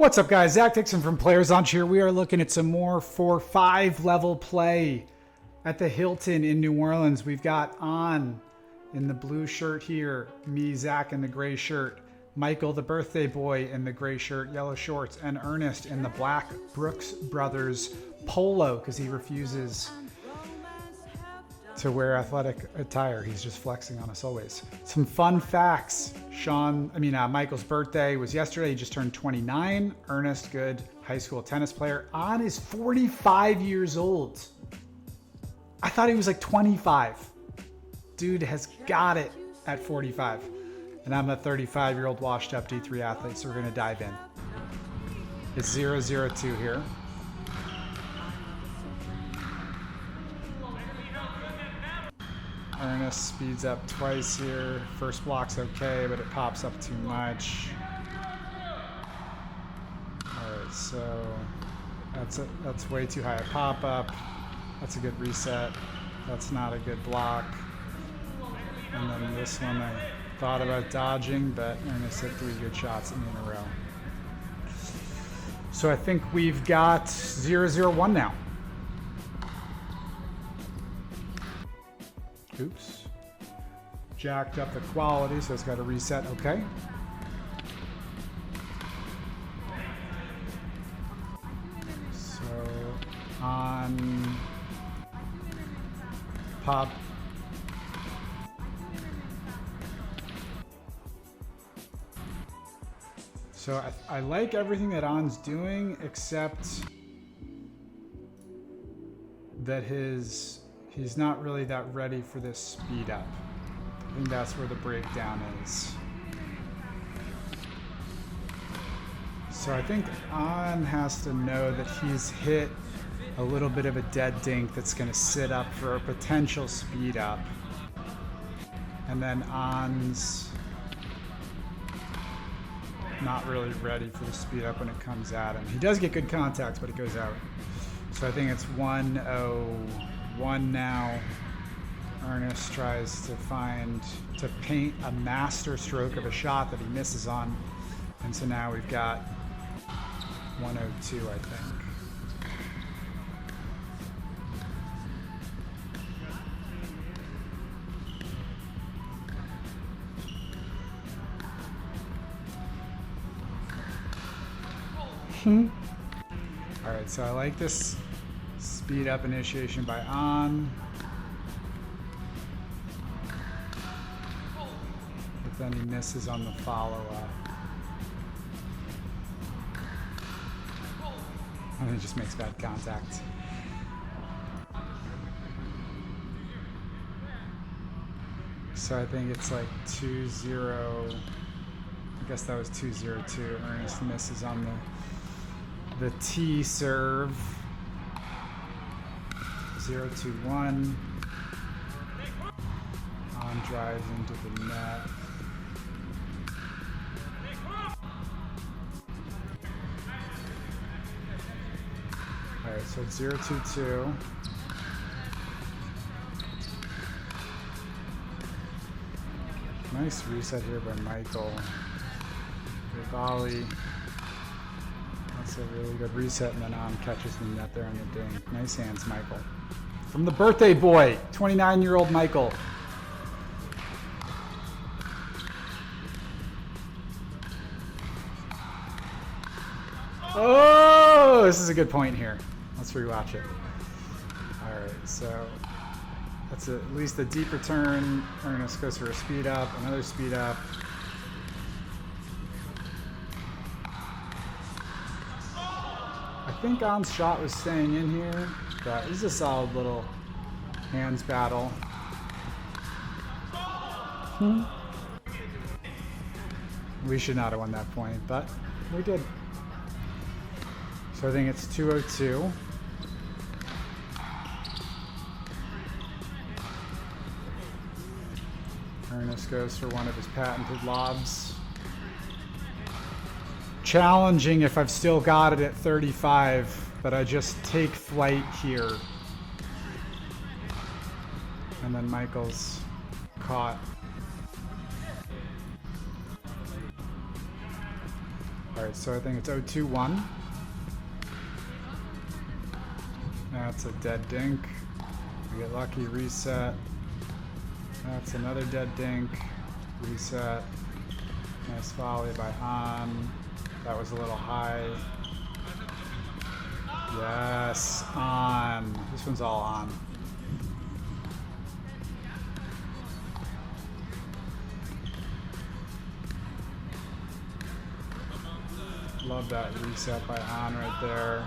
What's up, guys? Zach Dixon from Players Launch here. We are looking at some more 4-5 level play at the Hilton in New Orleans. We've got On in the blue shirt here, me, Zach, in the gray shirt, Michael, the birthday boy, in the gray shirt, yellow shorts, and Ernest in the black Brooks Brothers polo because he refuses to wear athletic attire. He's just flexing on us always. Some fun facts. Michael's birthday was yesterday. He just turned 29. Ernest, good high school tennis player. On is 45 years old. I thought he was like 25. Dude has got it at 45. And I'm a 35-year-old washed up D3 athlete, so we're gonna dive in. It's 0-0-2 here. Ernest speeds up twice here. First block's okay, but it pops up too much. Alright, so that's way too high a pop-up. That's a good reset. That's not a good block. And then this one I thought about dodging, but Ernest hit 3 good shots in a row. So I think we've got 0-0-1 now. Oops. Jacked up the quality, so it's got to reset. Okay. So on pop. So I like everything that On's doing, except that he's not really that ready for this speed up. I think that's where the breakdown is. So I think On has to know that he's hit a little bit of a dead dink that's going to sit up for a potential speed up. And then On's not really ready for the speed up when it comes at him. He does get good contacts, but it goes out. So I think it's 1-0-1 now. Ernest tries to paint a master stroke of a shot that he misses on. And so now we've got 1-0-2, I think. All right, so I like this speed up initiation by On. But then he misses on the follow up. And he just makes bad contact. So I think it's like 2-0. I guess that was 2-0-2. Ernest misses on the T serve. 0-2-1. On drives into the net. Alright, so it's 0-2-2. Nice reset here by Michael. Good volley. That's a really good reset, and then On catches the net there on the dink. Nice hands, Michael. From the birthday boy, 29-year-old Michael. Oh, this is a good point here. Let's rewatch it. All right, so that's at least a deep return. Ernest goes for a speed up, another speed up. I think On's shot was staying in here, but this is a solid little hands battle. We should not have won that point, but we did. So I think it's 2-0-2. Ernest goes for one of his patented lobs. Challenging if I've still got it at 35, but I just take flight here. And then Michael's caught. Alright, so I think it's 0-2-1. That's a dead dink. We get lucky, reset. That's another dead dink. Reset. Nice volley by On. That was a little high. Yes, On. This one's all on. Love that reset by On right there.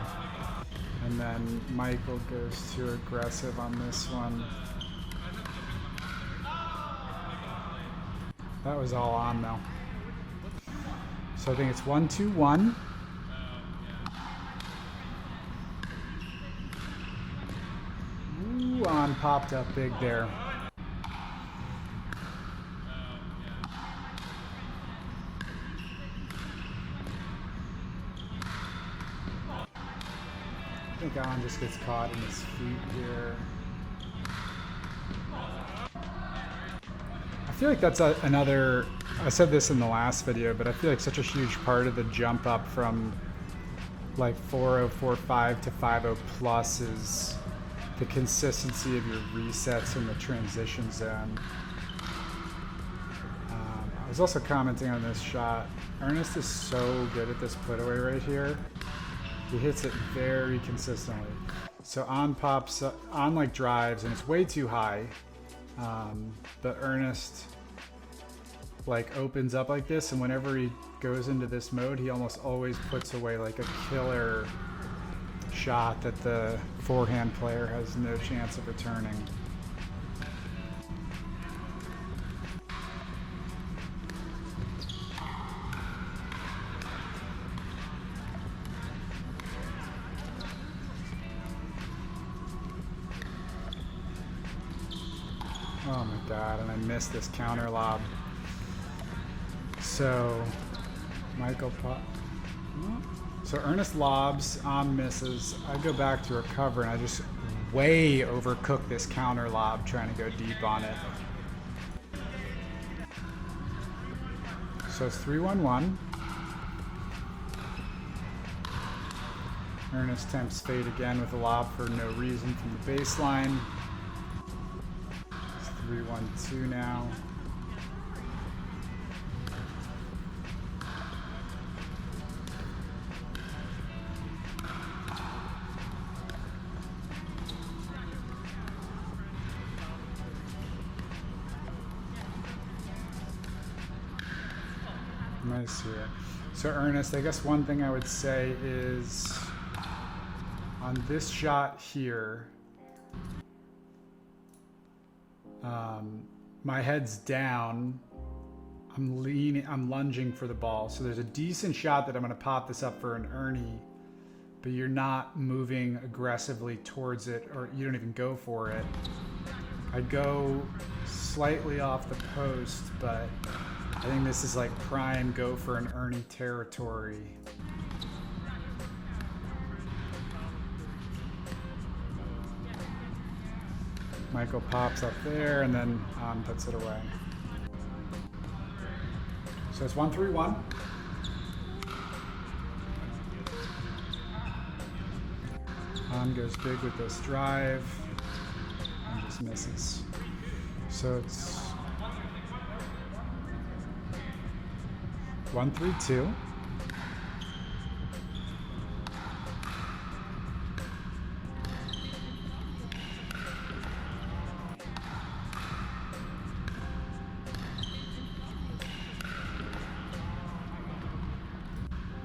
And then Michael goes too aggressive on this one. That was all on though. So I think it's 1-2-1. Ooh, On popped up big there. I think On just gets caught in his feet here. I feel like that's another, I said this in the last video, but I feel like such a huge part of the jump up from like 4.0, 4.5 to 5.0 plus is the consistency of your resets in the transition zone. I was also commenting on this shot. Ernest is so good at this put away right here. He hits it very consistently. So On pops up, On like drives and it's way too high. But Ernest like opens up like this, and whenever he goes into this mode, he almost always puts away like a killer shot that the forehand player has no chance of returning. Oh my god, and I missed this counter lob. So, Michael so Ernest lobs, On misses. I go back to recover and I just way overcook this counter lob trying to go deep on it. So it's 3-1-1. Ernest attempts fade again with a lob for no reason from the baseline. 3-1-2 now. Nice here. So Ernest, I guess one thing I would say is on this shot here, my head's down, I'm lunging for the ball. So there's a decent shot that I'm gonna pop this up for an Ernie, but you're not moving aggressively towards it, or you don't even go for it. I go slightly off the post, but I think this is like prime go for an Ernie territory. Michael pops up there and then puts it away. So it's 1-3-1. On goes big with this drive and just misses. So it's 1-3-2.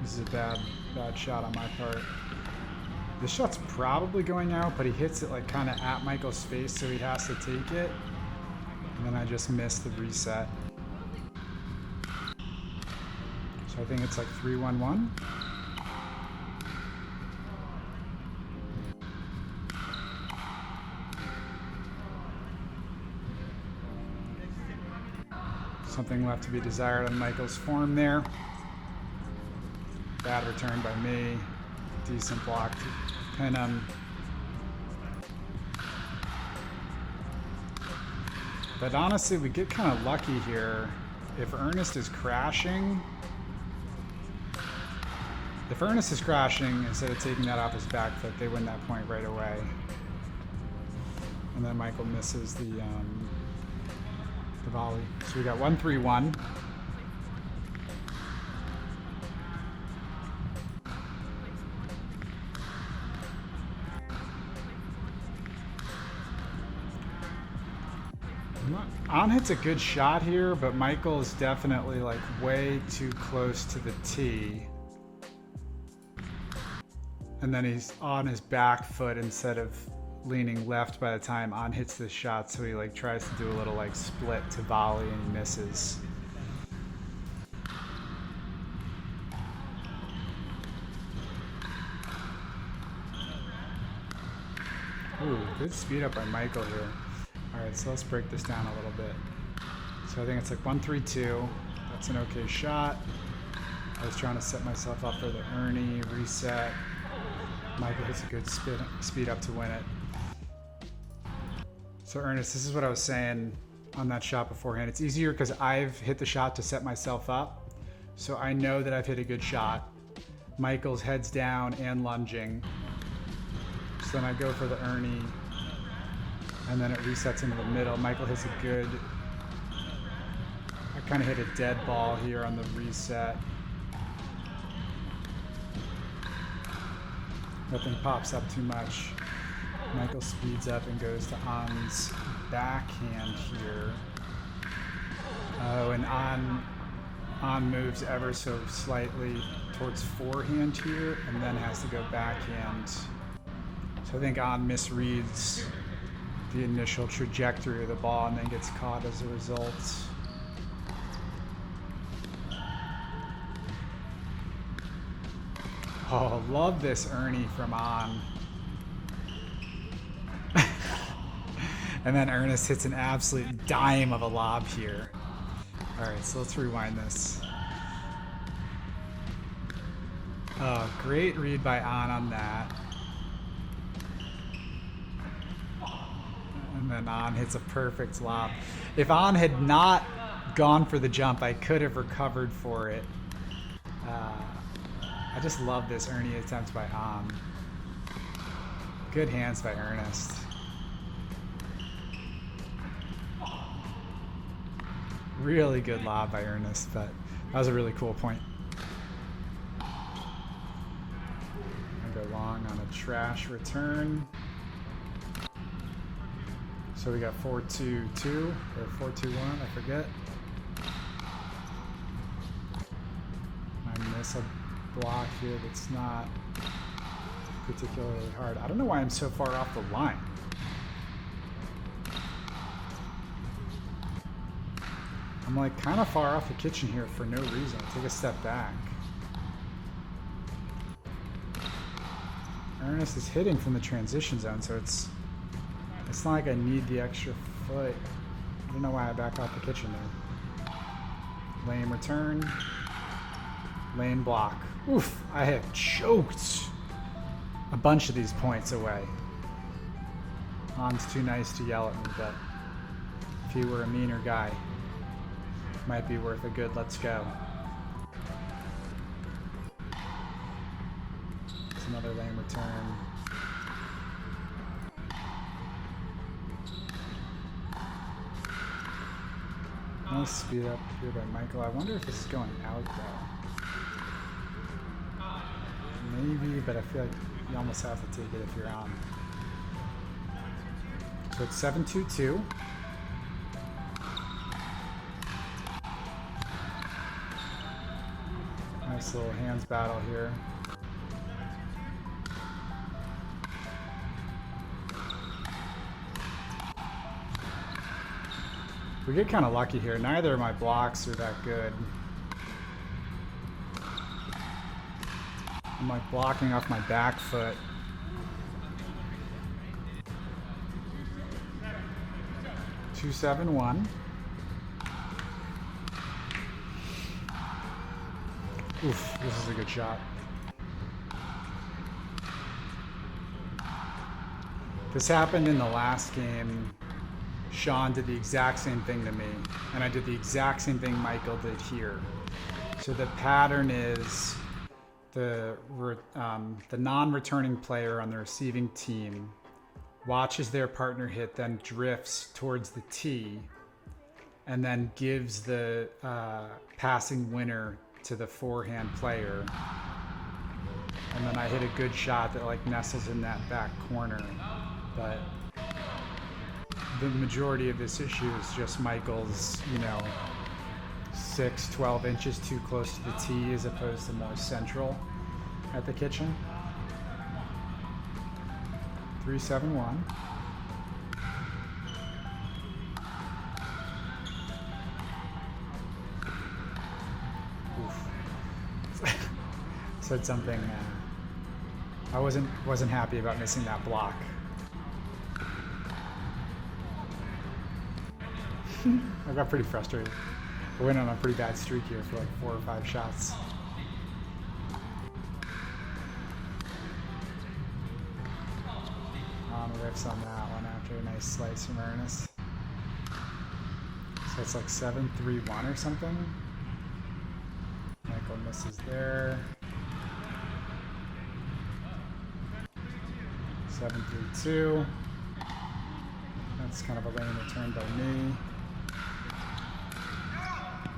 This is a bad shot on my part. This shot's probably going out, but he hits it like kind of at Michael's face, so he has to take it. And then I just missed the reset. So I think it's like 3-1-1. Something left to be desired on Michael's form there. Bad return by me. Decent block to pin him. But honestly, we get kind of lucky here. If Ernest is crashing, If Ernest is crashing, instead of taking that off his back foot, they win that point right away. And then Michael misses the volley. So we got 1-3-1. On hits a good shot here, but Michael is definitely like way too close to the tee. And then he's on his back foot instead of leaning left by the time On hits this shot, so he like tries to do a little like split to volley and he misses. Ooh, good speed up by Michael here. Alright, so let's break this down a little bit. So I think it's like 1-3-2. That's an okay shot. I was trying to set myself up for the Ernie reset. Michael hits a good speed up to win it. So Ernest, this is what I was saying on that shot beforehand. It's easier because I've hit the shot to set myself up. So I know that I've hit a good shot. Michael's heads down and lunging. So then I go for the Ernie. And then it resets into the middle. Michael hits a good... I kind of hit a dead ball here on the reset. Nothing pops up too much. Michael speeds up and goes to On's backhand here. Oh, and On moves ever so slightly towards forehand here, and then has to go backhand. So I think On misreads the initial trajectory of the ball and then gets caught as a result. Oh, love this Ernie from On. And then Ernest hits an absolute dime of a lob here. Alright, so let's rewind this. Oh, great read by On that. And then On hits a perfect lob. If On had not gone for the jump, I could have recovered for it. I just love this Ernie attempt by On. Good hands by Ernest. Really good lob by Ernest, but that was a really cool point. I'm gonna go long on a trash return. So we got 4-2-2 or 4-2-1, I forget. I miss a block here that's not particularly hard. I don't know why I'm so far off the line. I'm like kind of far off the kitchen here for no reason. Take a step back. Ernest is hitting from the transition zone, so it's not like I need the extra foot. I don't know why I back off the kitchen there. Lane return. Lane block. Oof, I have choked a bunch of these points away. On's too nice to yell at me, but if he were a meaner guy, might be worth a good let's go. It's another lane return. Nice speed up here by Michael. I wonder if this is going out though. Maybe, but I feel like you almost have to take it if you're on. So it's 7-2-2. Nice little hands battle here. We get kind of lucky here. Neither of my blocks are that good. I'm like blocking off my back foot. Two, 2-7-1. Oof, this is a good shot. This happened in the last game. Sean did the exact same thing to me, and I did the exact same thing Michael did here. So the pattern is the non-returning player on the receiving team watches their partner hit, then drifts towards the tee, and then gives the passing winner to the forehand player. And then I hit a good shot that like nestles in that back corner. But the majority of this issue is just Michael's, 12 inches too close to the tee as opposed to more central at the kitchen. 3-7-1. Said something. I wasn't happy about missing that block. I got pretty frustrated. I went on a pretty bad streak here for like 4 or 5 shots. On riffs on that one after a nice slice from Ernest. So it's like 7-3-1 or something. Michael misses there. 7-3-2. That's kind of a lame return by me.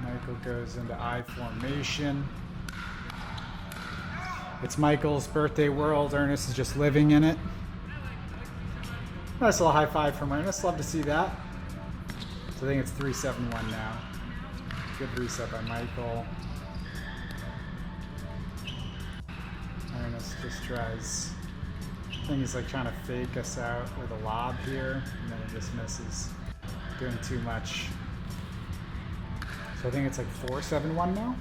Michael goes into I formation. It's Michael's birthday world. Ernest is just living in it. Nice little high five from Ernest. Love to see that. So I think it's 3-7-1 now. Good reset by Michael. Ernest just tries. I think he's like trying to fake us out with a lob here, and then he just misses. Doing too much. So I think it's like 4-7-1 now.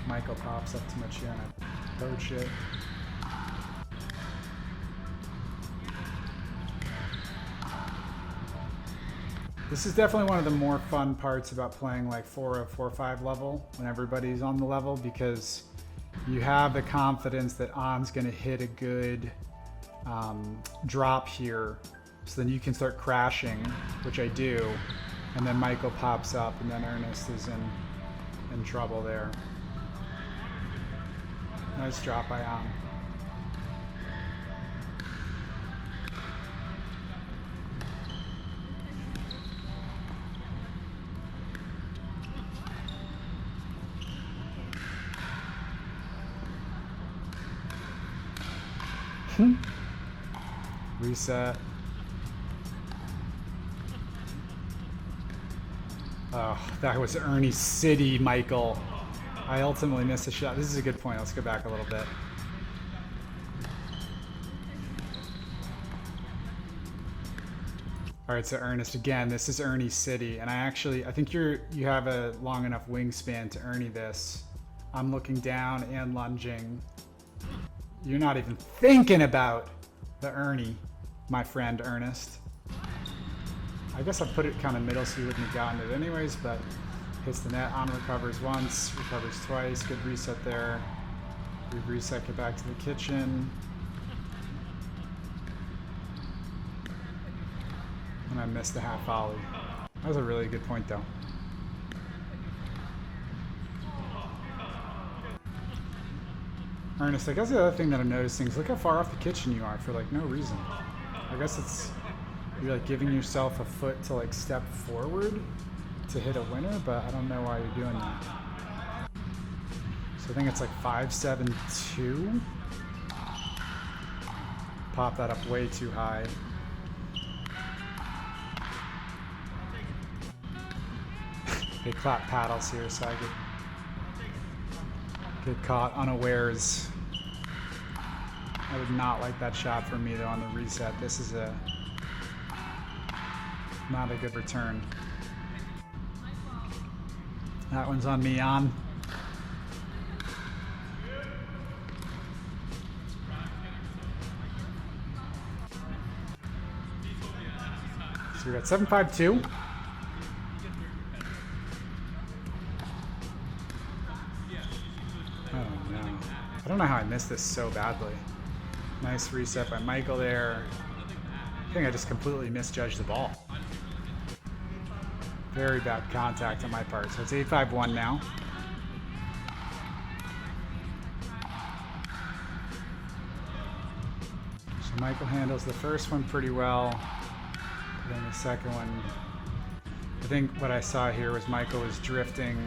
Michael pops up too much here and I poach it. This is definitely one of the more fun parts about playing like 4-5 level when everybody's on the level, because you have the confidence that On's going to hit a good drop here, so then you can start crashing, which I do, and then Michael pops up, and then Ernest is in trouble there. Nice drop by On. Reset. Oh, that was Ernie City, Michael. I ultimately missed a shot. This is a good point. Let's go back a little bit. All right, so Ernest again. This is Ernie City, and I think you have a long enough wingspan to Ernie this. I'm looking down and lunging. You're not even thinking about the Ernie, my friend Ernest. I guess I put it kind of middle so you wouldn't have gotten it anyways, but hits the net. On recovers once, recovers twice. Good reset there. We reset, get back to the kitchen. And I missed the half volley. That was a really good point though. Ernest, I guess the other thing that I'm noticing is look how far off the kitchen you are for like no reason. I guess it's, you're like giving yourself a foot to like step forward to hit a winner, but I don't know why you're doing that. So I think it's like 5-7-2. Pop that up way too high. They clap paddles here so I could get caught unawares. I would not like that shot from me though on the reset. This is not a good return. That one's on me, On. So we got 7-5-2. I don't know how I missed this so badly. Nice reset by Michael there. I think I just completely misjudged the ball. Very bad contact on my part. So it's 8-5-1 now. So Michael handles the first one pretty well. And then the second one, I think what I saw here was Michael was drifting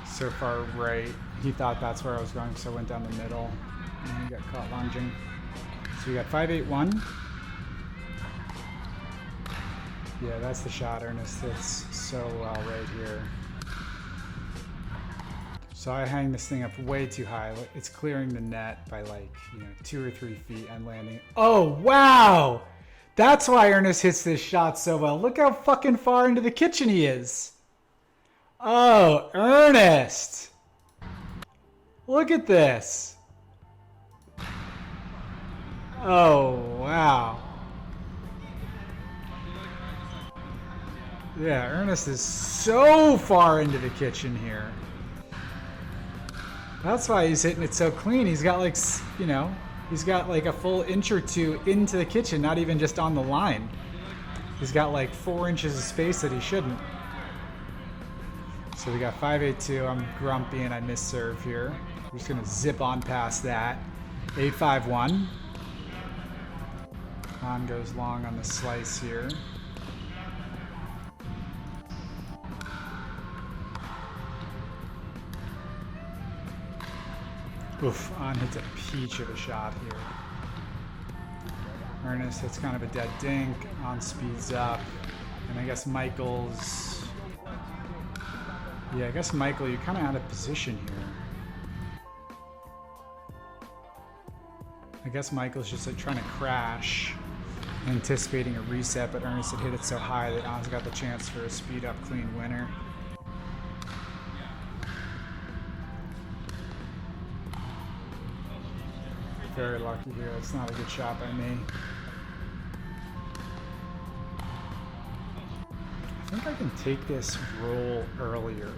so far right. He thought that's where I was going, so I went down the middle. And he got caught lunging. So we got 5-8-1. Yeah, that's the shot, Ernest. It's so well right here. So I hang this thing up way too high. It's clearing the net by like, 2 or 3 feet and landing. Oh, wow! That's why Ernest hits this shot so well. Look how fucking far into the kitchen he is. Oh, Ernest! Look at this. Oh, wow. Yeah, Ernest is so far into the kitchen here. That's why he's hitting it so clean. He's got like, he's got like a full inch or two into the kitchen, not even just on the line. He's got like 4 inches of space that he shouldn't. So we got 5-8-2. I'm grumpy and I miss serve here. We're just gonna zip on past that. 8-5-1. Han goes long on the slice here. Oof, On hits a peach of a shot here. Ernest hits kind of a dead dink. On speeds up. And I guess Michael's... Yeah, I guess Michael, you're kind of out of position here. I guess Michael's just like trying to crash, anticipating a reset, but Ernest had hit it so high that On's got the chance for a speed up clean winner. Very lucky here. It's not a good shot by me. I think I can take this roll earlier.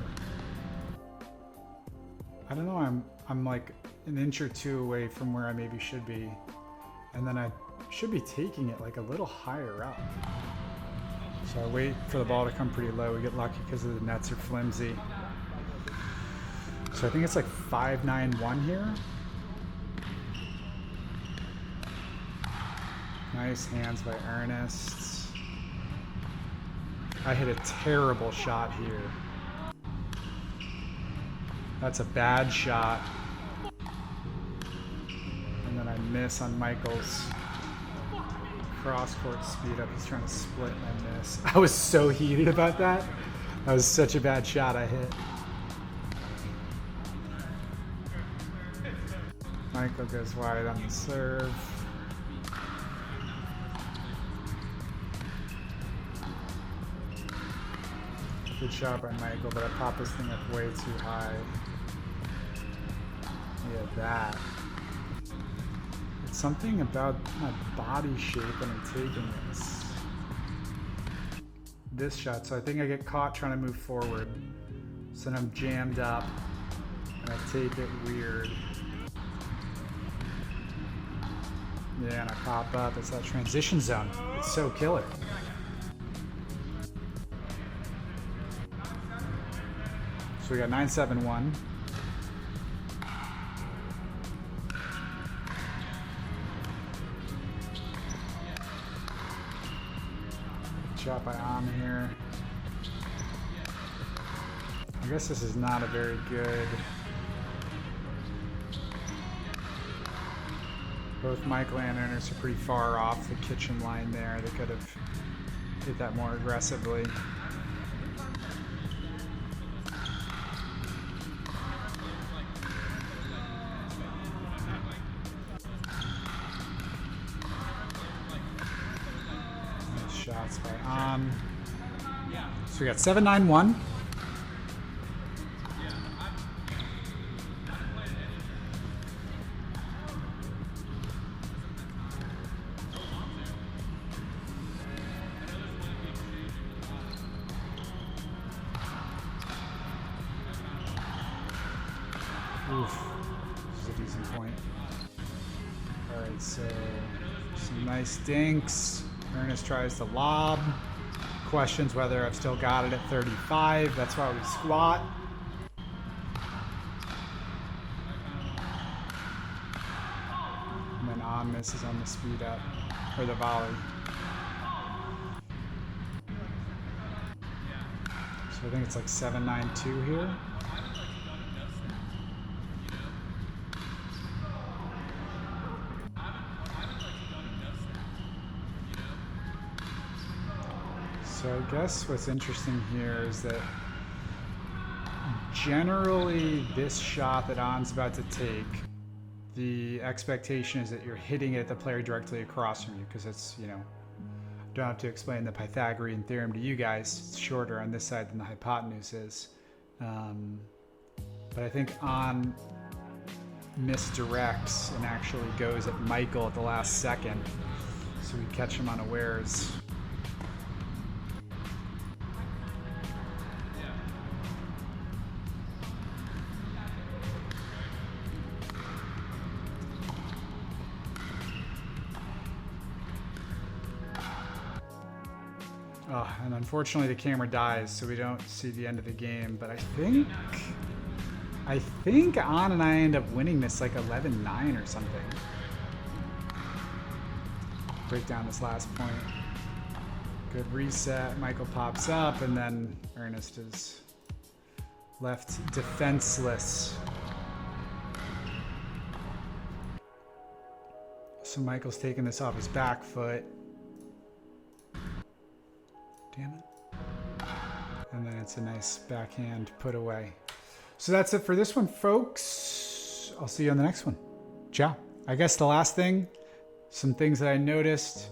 I don't know. I'm like an inch or two away from where I maybe should be, and then I should be taking it like a little higher up. So I wait for the ball to come pretty low. We get lucky because the nets are flimsy. So I think it's like 5-9-1 here. Nice hands by Ernest. I hit a terrible shot here. That's a bad shot. And then I miss on Michael's cross-court speed up. He's trying to split and I miss. I was so heated about that. That was such a bad shot I hit. Michael goes wide on the serve. Good shot by Michael, but I popped this thing up way too high. Yeah, that. It's something about my body shape when I'm taking this shot. So I think I get caught trying to move forward. So then I'm jammed up and I take it weird. Yeah, and I pop up. It's that transition zone. It's so killer. So we got 9-7-1. Shot by On here. I guess this is not a very good... Both Michael and Ernest are pretty far off the kitchen line there. They could have hit that more aggressively. Nice shots by On. So we got 7-9-1. Oof, this is a decent point. Alright, so some nice dinks. Ernest tries to lob. questions whether I've still got it at 35. That's why we squat. And then on this is on the speed up, or the volley. So I think it's like 792 here. So I guess what's interesting here is that generally this shot that On's about to take, the expectation is that you're hitting it at the player directly across from you, because it's, you know, don't have to explain the Pythagorean theorem to you guys. It's shorter on this side than the hypotenuse is. But I think On misdirects and actually goes at Michael at the last second, so we catch him unawares. Oh, and unfortunately the camera dies, so we don't see the end of the game. But I think On and I end up winning this like 11-9 or something. Break down this last point. Good reset. Michael pops up, and then Ernest is left defenseless. So Michael's taking this off his back foot. Damn it. And then it's a nice backhand put away. So that's it for this one, folks. I'll see you on the next one. Ciao. I guess the last thing, some things that I noticed.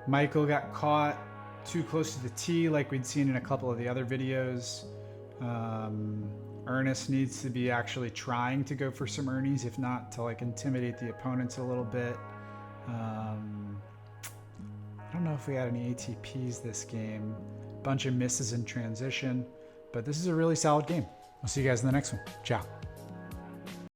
Michael got caught too close to the tee like we'd seen in a couple of the other videos. Ernest needs to be actually trying to go for some ernies, if not to like intimidate the opponents a little bit. I don't know if we had any ATPs this game. Bunch of misses in transition, but this is a really solid game. I'll see you guys in the next one. Ciao.